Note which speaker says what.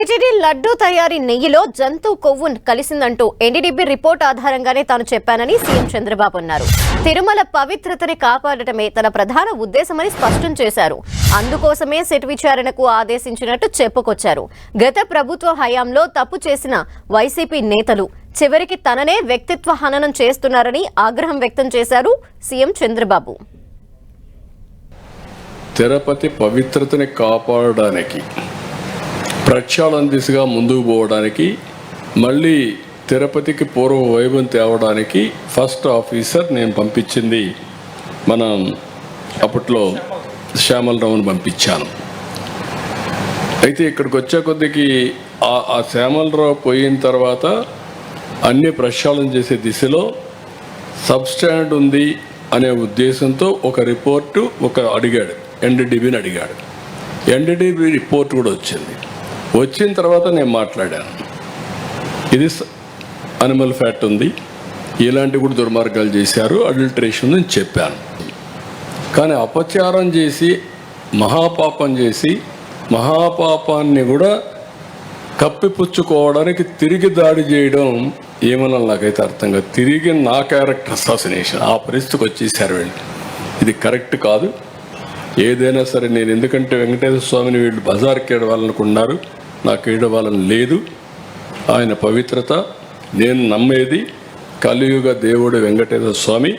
Speaker 1: TTD laddu తయారీ నెయ్యిలో జంతు కొవ్వు కలిసిందంటూ ఎన్డీడీబీ రిపోర్ట్ ఆధారంగానే తాను చెప్పానని సీఎం చంద్రబాబు అన్నారు. తిరుమల పవిత్రతని కాపాడటమే తన ప్రధాన ఉద్దేశమని స్పష్టం చేశారు. అందుకోసమే సెట్ విచారణకు ఆదేశించినట్టు చెప్పుకొచ్చారు. గత ప్రభుత్వ హయాంలో తప్పు చేసిన వైసీపీ నేతలు చివరికి తననే వ్యక్తిత్వ హననం చేస్తున్నారని ఆగ్రహం వ్యక్తం చేశారు సీఎం చంద్రబాబు.
Speaker 2: తిరుపతి పవిత్రతని కాపాడడానికి ప్రక్షాళన దిశగా ముందుకు పోవడానికి మళ్ళీ తిరుపతికి పూర్వ వైభవం తేవడానికి ఫస్ట్ ఆఫీసర్ నేను పంపించింది మనం అప్పట్లో శ్యామలరావుని పంపించాను. అయితే ఇక్కడికి వచ్చే కొద్దికి ఆ శ్యామలరావు పోయిన తర్వాత అన్ని ప్రక్షాళన చేసే దిశలో సబ్స్టాండ్ ఉంది అనే ఉద్దేశంతో ఒక రిపోర్టు అడిగాడు, ఎన్డీడీబీని అడిగాడు. ఎన్డీడీబీ రిపోర్ట్ కూడా వచ్చిన తర్వాత నేను మాట్లాడాను. ఇది అనిమల్ ఫ్యాట్ ఉంది, ఇలాంటి కూడా దుర్మార్గాలు చేశారు, అడల్టరేషన్ అని చెప్పాను. కానీ అపచారం చేసి మహాపాపం చేసి మహాపాపాన్ని కూడా కప్పిపుచ్చుకోవడానికి తిరిగి దాడి చేయడం ఏమన్నా నాకైతే అర్థం కాదు. తిరిగి నా క్యారెక్టర్ అసాసినేషన్ ఆ పరిస్థితికి వచ్చేసారు వీళ్ళు. ఇది కరెక్ట్ కాదు. ఏదైనా సరే నేను ఎందుకంటే వెంకటేశ్వర స్వామిని వీళ్ళు బజార్కి ఏడవాలనుకున్నారు, నాకు ఏడవాలని లేదు. ఆయన పవిత్రత నేను నమ్మేది కలియుగ దేవుడు వెంకటేశ్వర స్వామి.